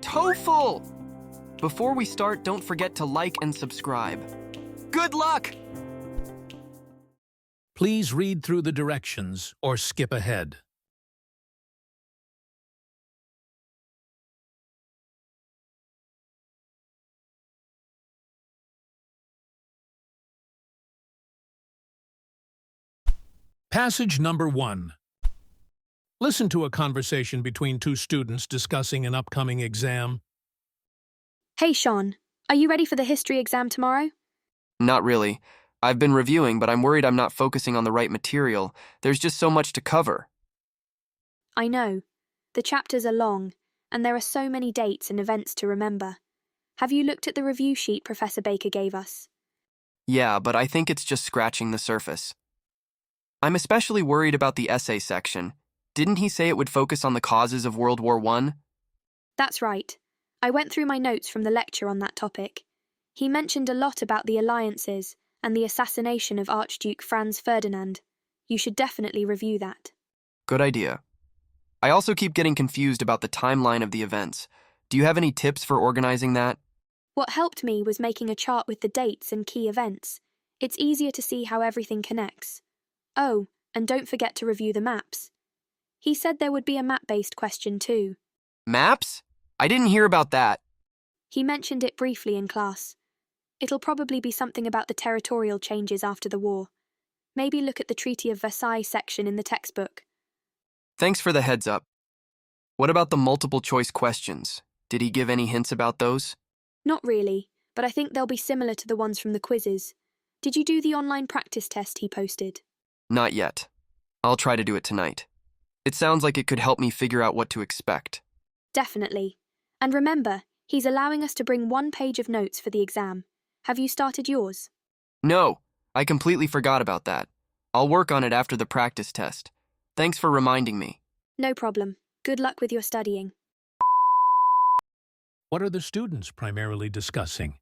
TOEFL! Before we start, don't forget to like and subscribe. Good luck! Please read through the directions or skip ahead. Passage number 1. Listen to a conversation between two students discussing an upcoming exam. Hey, Sean, are you ready for the history exam tomorrow? Not really. I've been reviewing, but I'm worried I'm not focusing on the right material. There's just so much to cover. I know. The chapters are long, and there are so many dates and events to remember. Have you looked at the review sheet Professor Baker gave us? Yeah, but I think it's just scratching the surface. I'm especially worried about the essay section. Didn't he say it would focus on the causes of World War I? That's right. I went through my notes from the lecture on that topic. He mentioned a lot about the alliances and the assassination of Archduke Franz Ferdinand. You should definitely review that. Good idea. I also keep getting confused about the timeline of the events. Do you have any tips for organizing that? What helped me was making a chart with the dates and key events. It's easier to see how everything connects. Oh, and don't forget to review the maps. He said there would be a map-based question too. Maps? I didn't hear about that. He mentioned it briefly in class. It'll probably be something about the territorial changes after the war. Maybe look at the Treaty of Versailles section in the textbook. Thanks for the heads up. What about the multiple choice questions? Did he give any hints about those? Not really, but I think they'll be similar to the ones from the quizzes. Did you do the online practice test he posted? Not yet. I'll try to do it tonight. It sounds like it could help me figure out what to expect. Definitely. And remember, he's allowing us to bring 1 page of notes for the exam. Have you started yours? No, I completely forgot about that. I'll work on it after the practice test. Thanks for reminding me. No problem. Good luck with your studying. What are the students primarily discussing?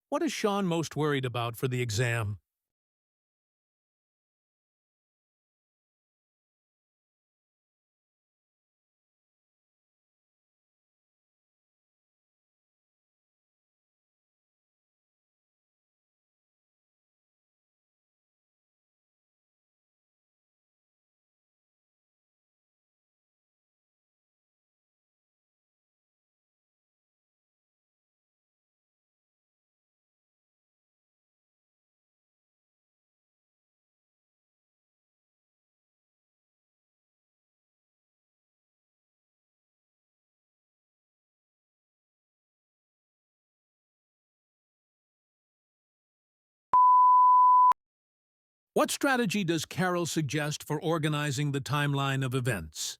What is Sean most worried about for the exam? What strategy does Carol suggest for organizing the timeline of events?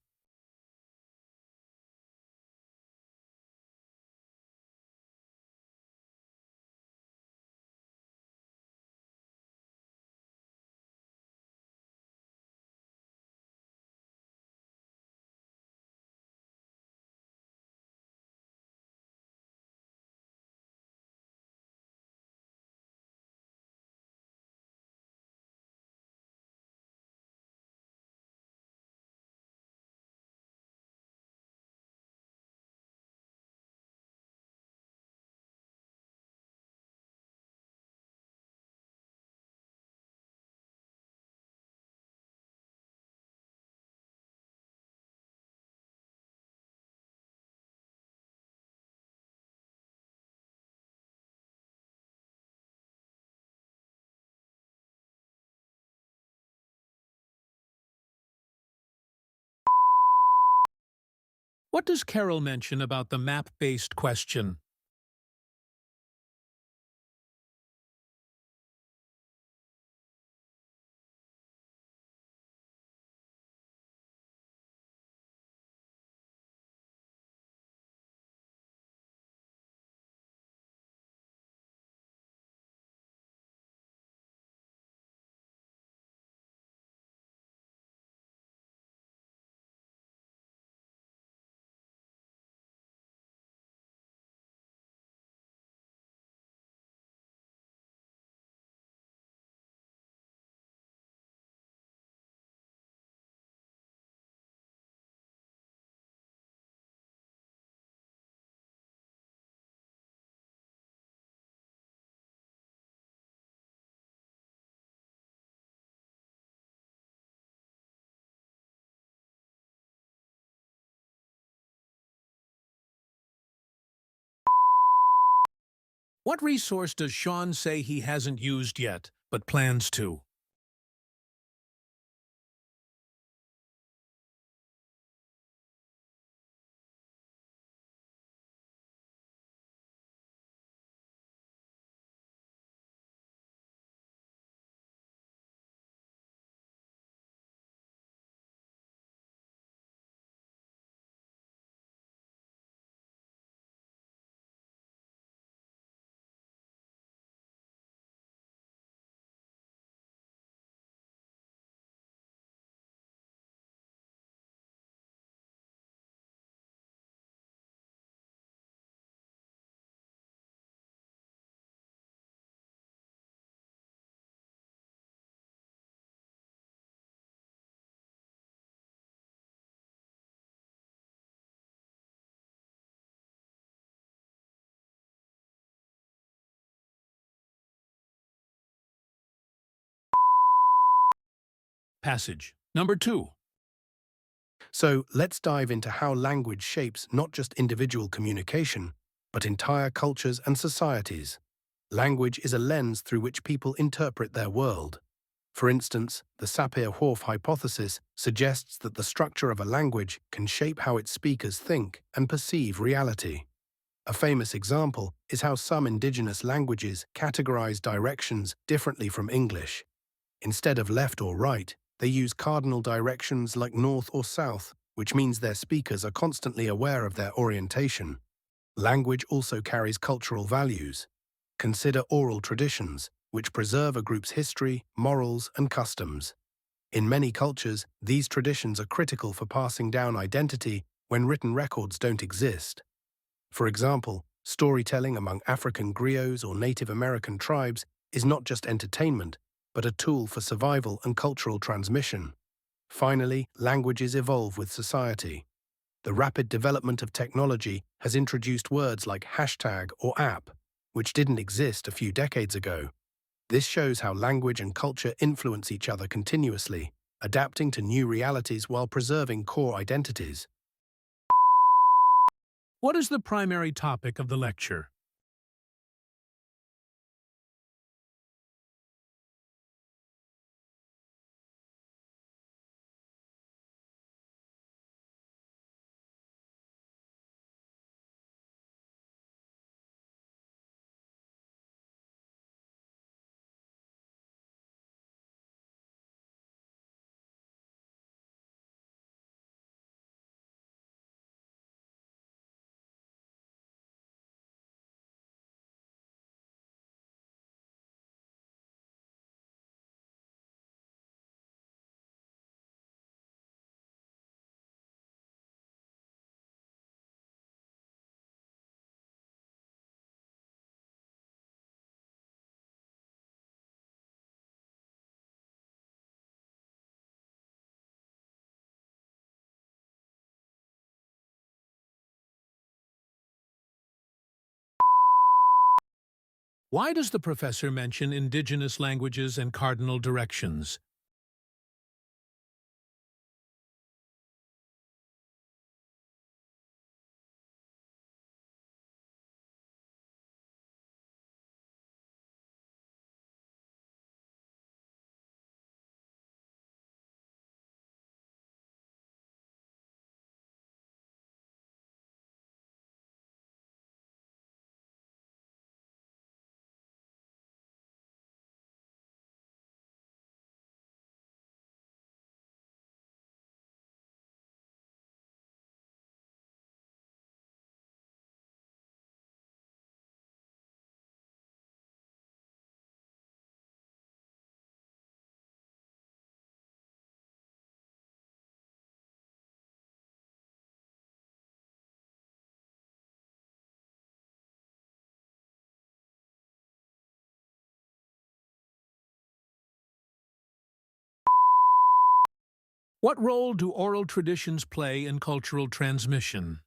What does Carol mention about the map-based question? What resource does Sean say he hasn't used yet, but plans to? Passage number 2. So let's dive into how language shapes not just individual communication, but entire cultures and societies. Language is a lens through which people interpret their world. For instance, the Sapir-Whorf hypothesis suggests that the structure of a language can shape how its speakers think and perceive reality. A famous example is how some indigenous languages categorize directions differently from English. Instead of left or right, they use cardinal directions like north or south, which means their speakers are constantly aware of their orientation. Language also carries cultural values. Consider oral traditions, which preserve a group's history, morals, and customs. In many cultures, these traditions are critical for passing down identity when written records don't exist. For example, storytelling among African griots or Native American tribes is not just entertainment, but a tool for survival and cultural transmission. Finally, languages evolve with society. The rapid development of technology has introduced words like hashtag or app, which didn't exist a few decades ago. This shows how language and culture influence each other continuously, adapting to new realities while preserving core identities. What is the primary topic of the lecture? Why does the professor mention indigenous languages and cardinal directions? What role do oral traditions play in cultural transmission?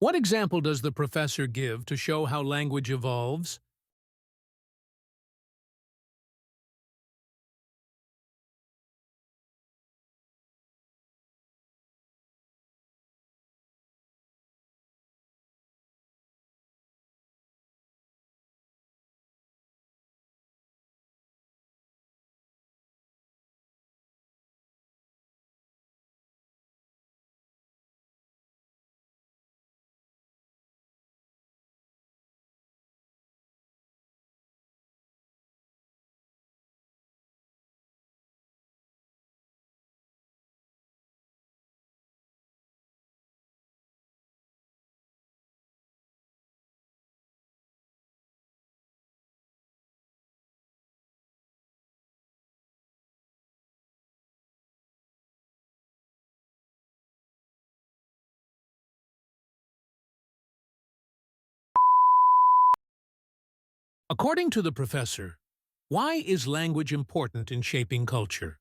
What example does the professor give to show how language evolves? According to the professor, why is language important in shaping culture?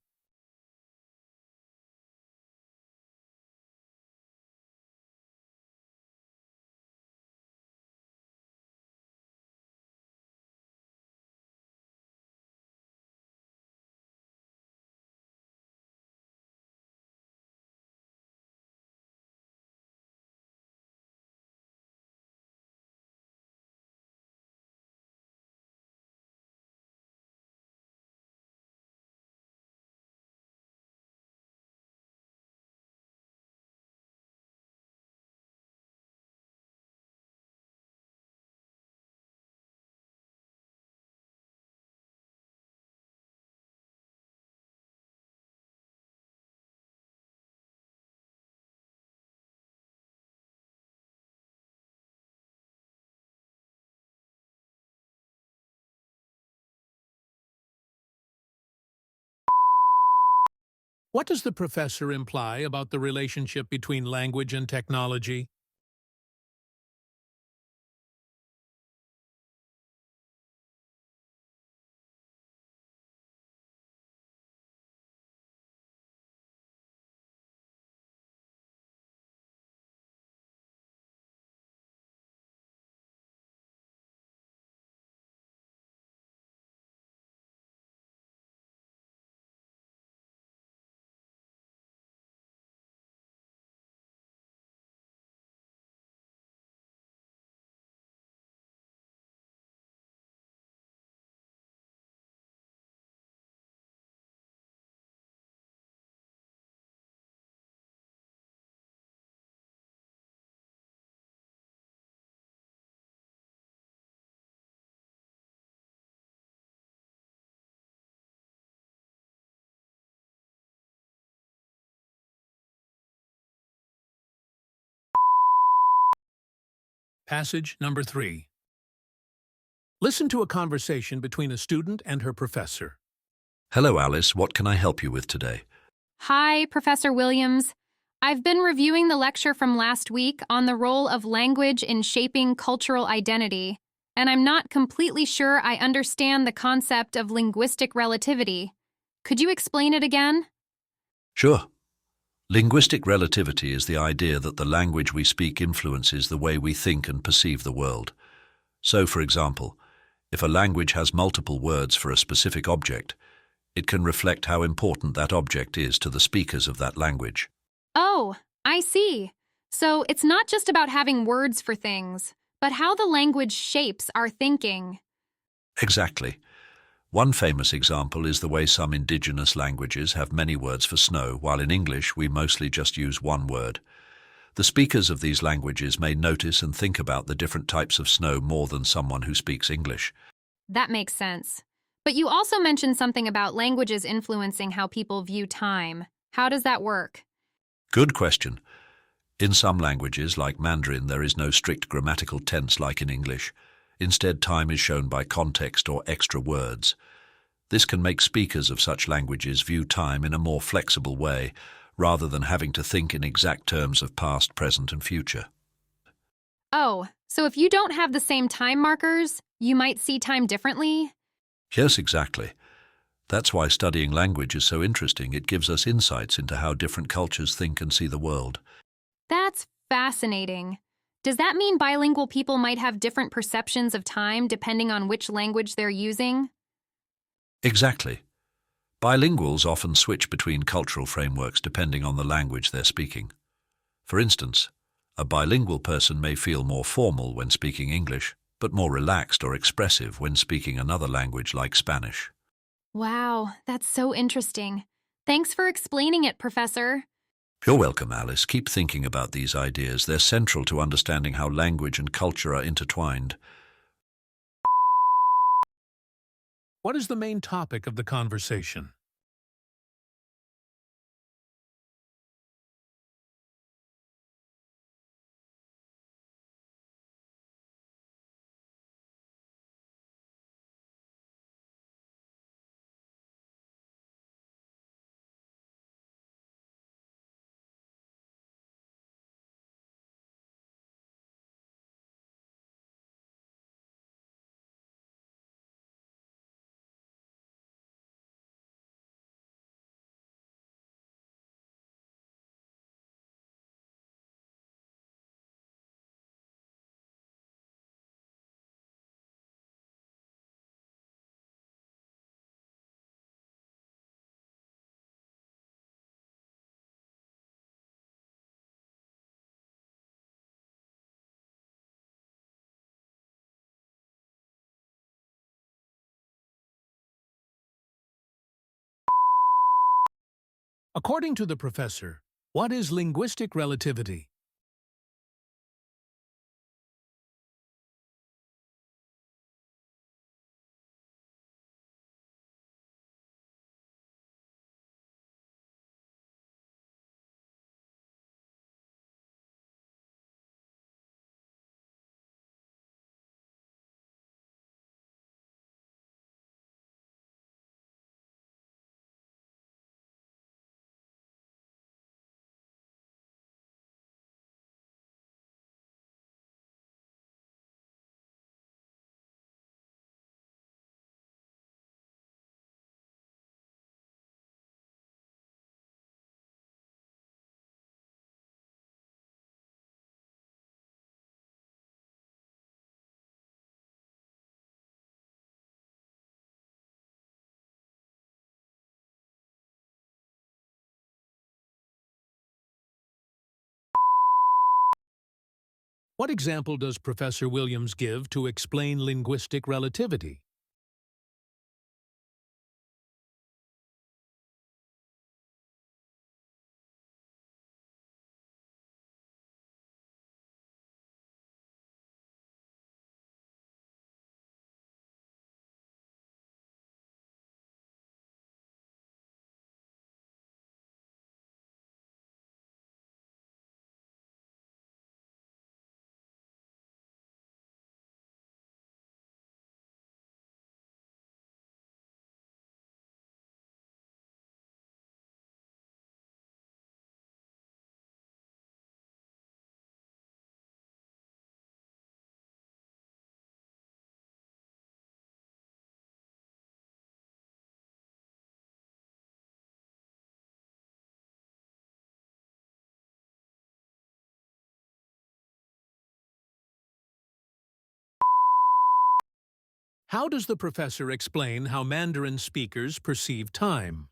What does the professor imply about the relationship between language and technology? Passage number 3. Listen to a conversation between a student and her professor. Hello, Alice. What can I help you with today? Hi, Professor Williams. I've been reviewing the lecture from last week on the role of language in shaping cultural identity, and I'm not completely sure I understand the concept of linguistic relativity. Could you explain it again? Sure. Linguistic relativity is the idea that the language we speak influences the way we think and perceive the world. So, for example, if a language has multiple words for a specific object, It can reflect how important that object is to the speakers of that language. Oh, I see. So it's not just about having words for things, but how the language shapes our thinking. Exactly. One famous example is the way some indigenous languages have many words for snow, while in English we mostly just use one word. The speakers of these languages may notice and think about the different types of snow more than someone who speaks English. That makes sense. But you also mentioned something about languages influencing how people view time. How does that work? Good question. In some languages, like Mandarin, there is no strict grammatical tense like in English. Instead, time is shown by context or extra words. This can make speakers of such languages view time in a more flexible way, rather than having to think in exact terms of past, present, and future. Oh, so if you don't have the same time markers, you might see time differently? Yes, exactly. That's why studying language is so interesting. It gives us insights into how different cultures think and see the world. That's fascinating. Does that mean bilingual people might have different perceptions of time depending on which language they're using? Exactly. Bilinguals often switch between cultural frameworks depending on the language they're speaking. For instance, a bilingual person may feel more formal when speaking English, but more relaxed or expressive when speaking another language like Spanish. Wow, that's so interesting. Thanks for explaining it, Professor. You're welcome, Alice. Keep thinking about these ideas. They're central to understanding how language and culture are intertwined. What is the main topic of the conversation? According to the professor, what is linguistic relativity? What example does Professor Williams give to explain linguistic relativity? How does the professor explain how Mandarin speakers perceive time?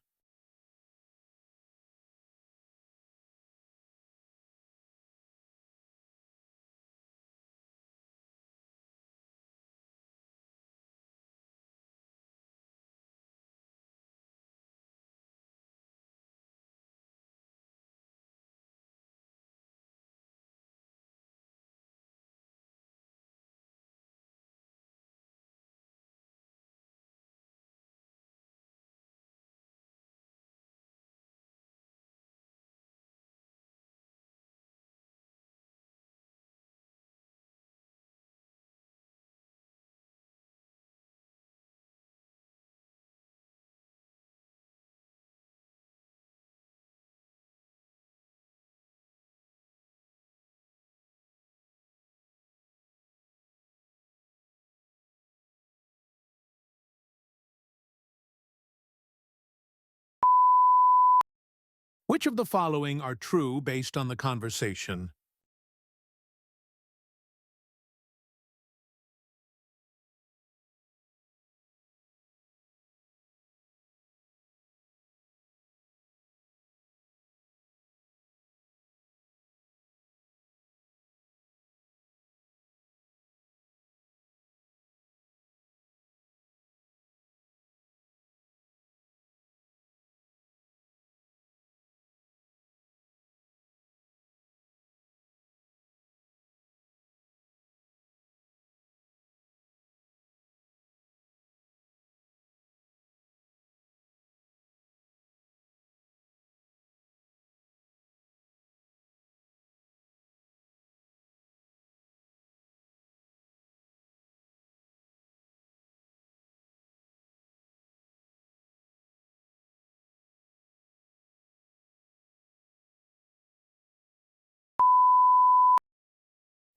Which of the following are true based on the conversation?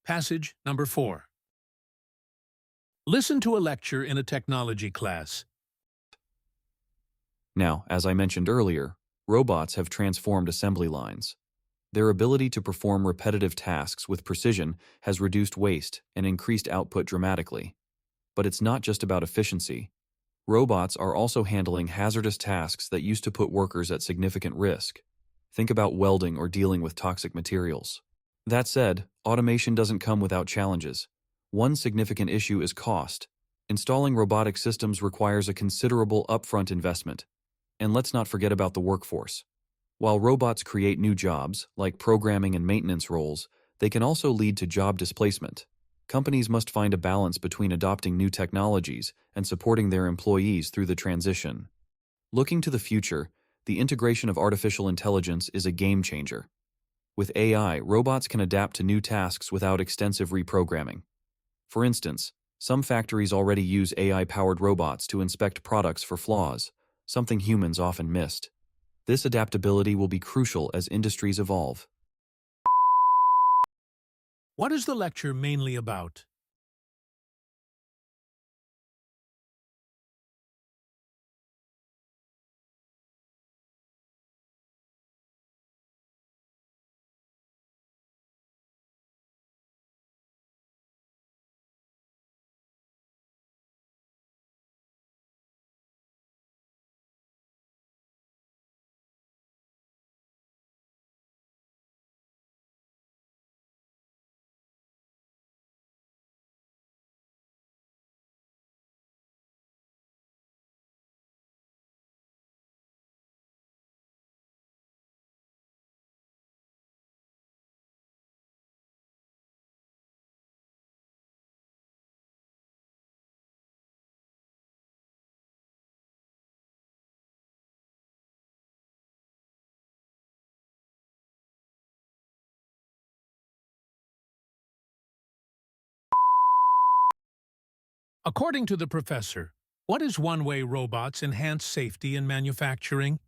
Passage number 4. Listen to a lecture in a technology class. Now, as I mentioned earlier, robots have transformed assembly lines. Their ability to perform repetitive tasks with precision has reduced waste and increased output dramatically. But it's not just about efficiency. Robots are also handling hazardous tasks that used to put workers at significant risk. Think about welding or dealing with toxic materials. That said, automation doesn't come without challenges. One significant issue is cost. Installing robotic systems requires a considerable upfront investment. And let's not forget about the workforce. While robots create new jobs, like programming and maintenance roles, they can also lead to job displacement. Companies must find a balance between adopting new technologies and supporting their employees through the transition. Looking to the future, the integration of artificial intelligence is a game changer. With AI, robots can adapt to new tasks without extensive reprogramming. For instance, some factories already use AI-powered robots to inspect products for flaws, something humans often missed. This adaptability will be crucial as industries evolve. What is the lecture mainly about? According to the professor, what is one way robots enhance safety in manufacturing?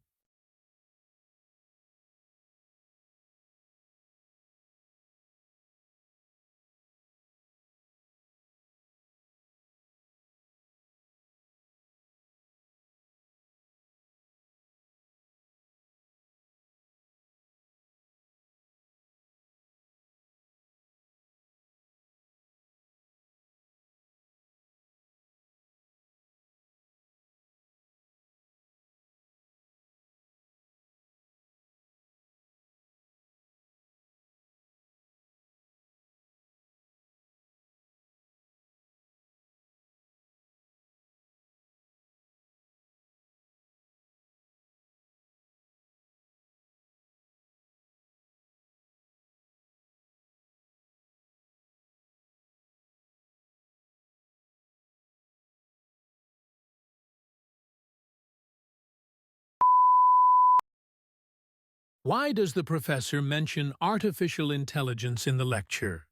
Why does the professor mention artificial intelligence in the lecture?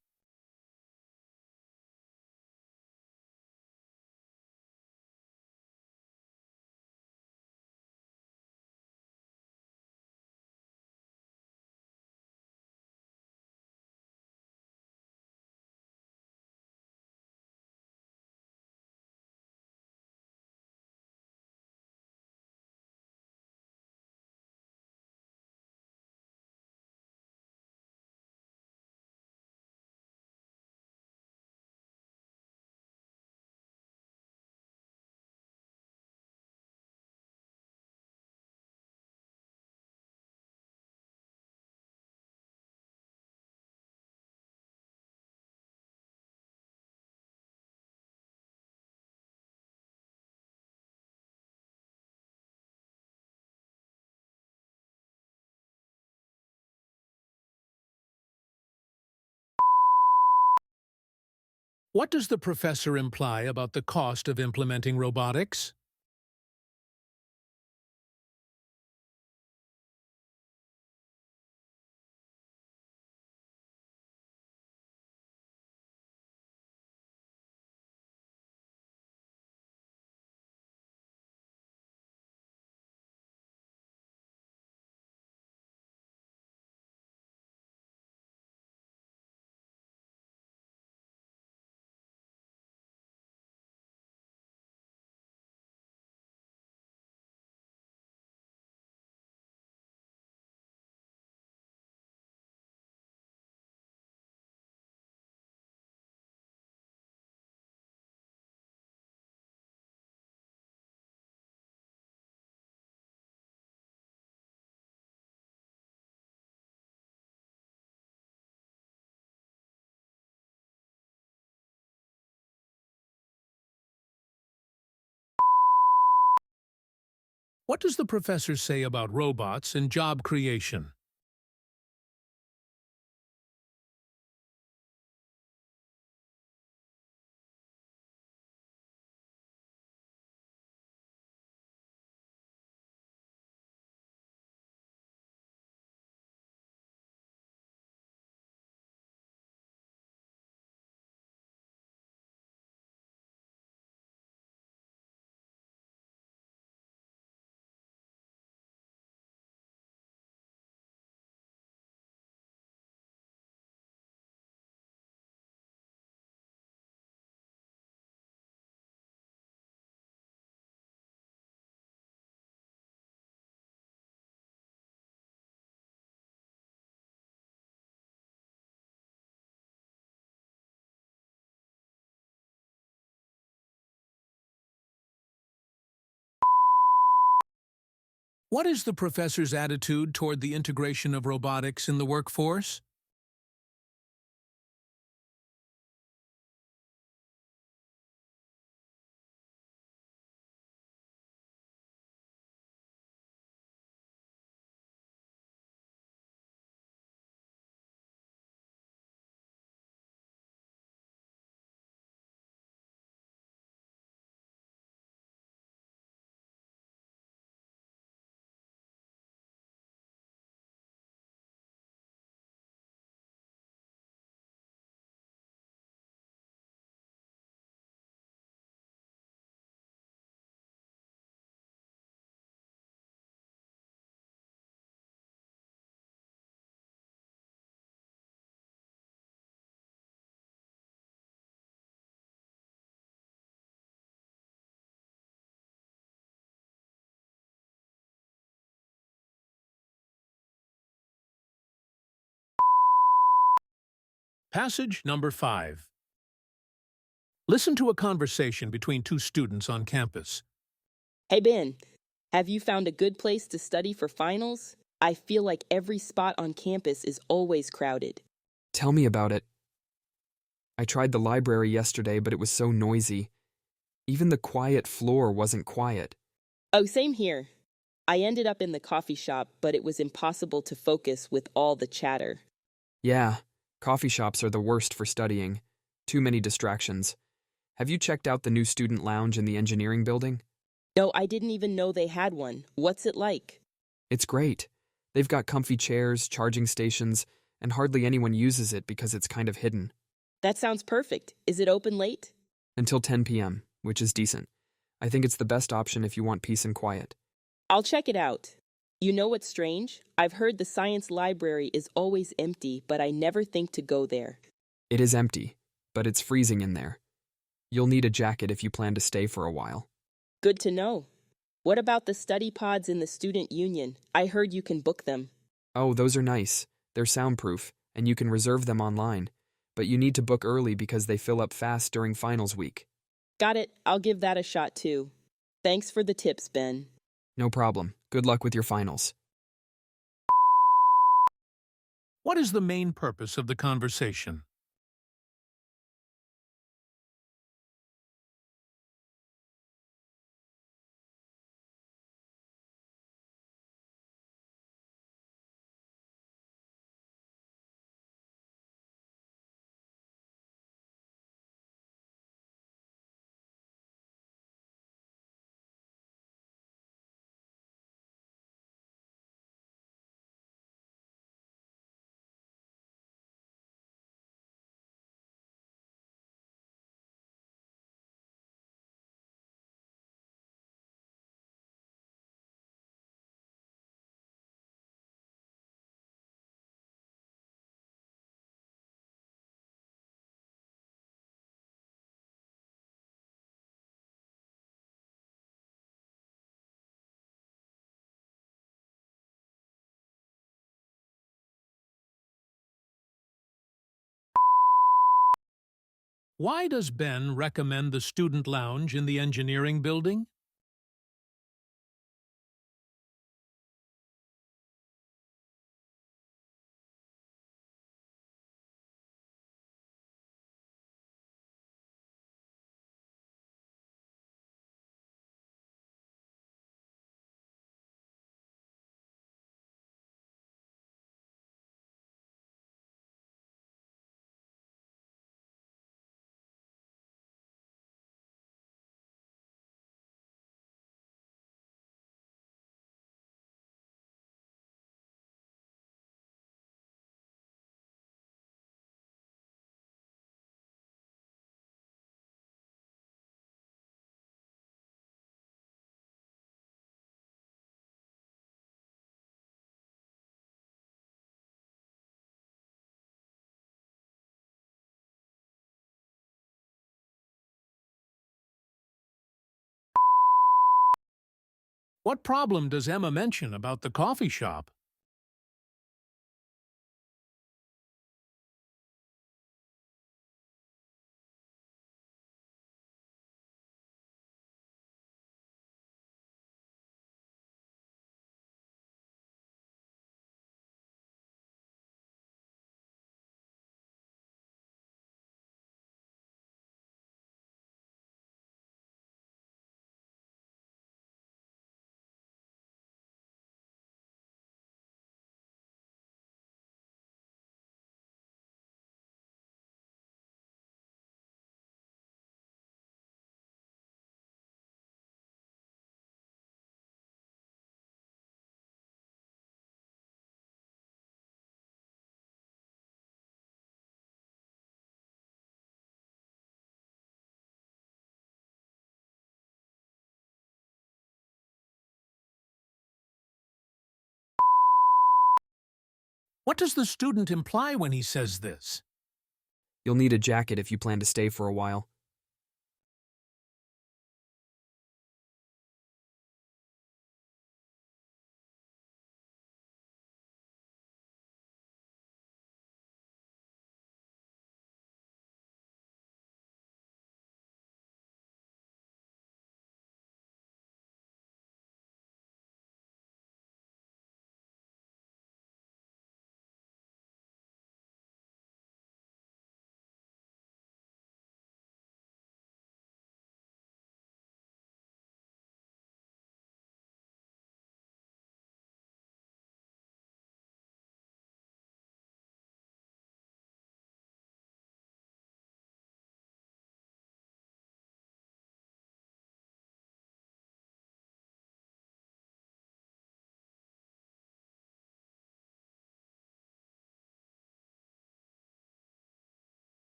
What does the professor imply about the cost of implementing robotics? What does the professor say about robots and job creation? What is the professor's attitude toward the integration of robotics in the workforce? Passage number 5. Listen to a conversation between two students on campus. Hey Ben, have you found a good place to study for finals? I feel like every spot on campus is always crowded. Tell me about it. I tried the library yesterday, but it was so noisy. Even the quiet floor wasn't quiet. Oh, same here. I ended up in the coffee shop, but it was impossible to focus with all the chatter. Yeah, coffee shops are the worst for studying. Too many distractions. Have you checked out the new student lounge in the engineering building? No, I didn't even know they had one. What's it like? It's great. They've got comfy chairs, charging stations, and hardly anyone uses it because it's kind of hidden. That sounds perfect. Is it open late? Until 10 p.m., which is decent. I think it's the best option if you want peace and quiet. I'll check it out. You know what's strange? I've heard the science library is always empty, but I never think to go there. It is empty, but it's freezing in there. You'll need a jacket if you plan to stay for a while. Good to know. What about the study pods in the student union? I heard you can book them. Oh, those are nice. They're soundproof, and you can reserve them online. But you need to book early because they fill up fast during finals week. Got it. I'll give that a shot too. Thanks for the tips, Ben. No problem. Good luck with your finals. What is the main purpose of the conversation? Why does Ben recommend the student lounge in the engineering building? What problem does Emma mention about the coffee shop? What does the student imply when he says this? You'll need a jacket if you plan to stay for a while.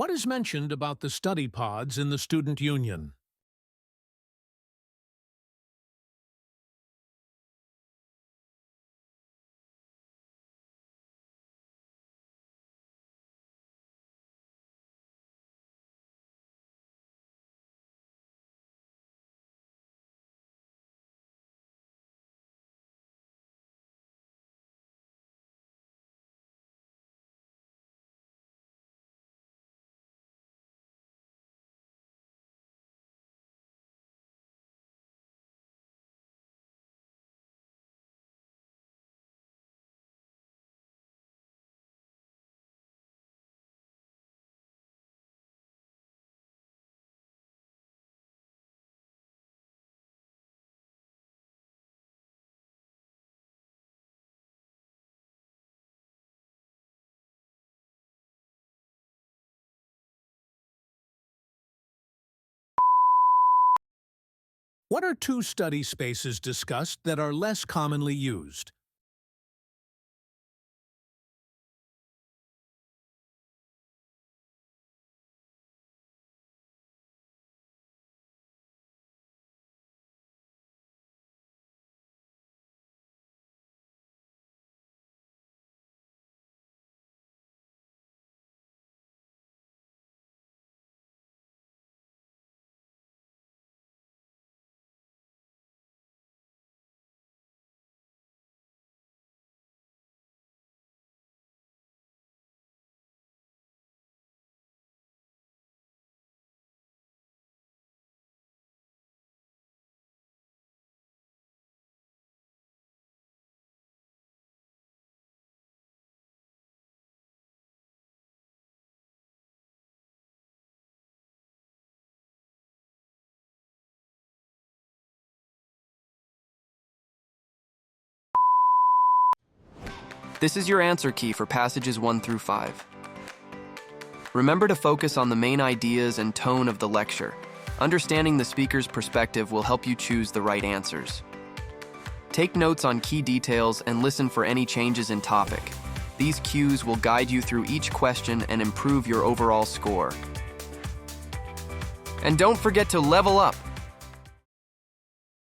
What is mentioned about the study pods in the student union? What are two study spaces discussed that are less commonly used? This is your answer key for passages 1 through 5. Remember to focus on the main ideas and tone of the lecture. Understanding the speaker's perspective will help you choose the right answers. Take notes on key details and listen for any changes in topic. These cues will guide you through each question and improve your overall score. And don't forget to level up!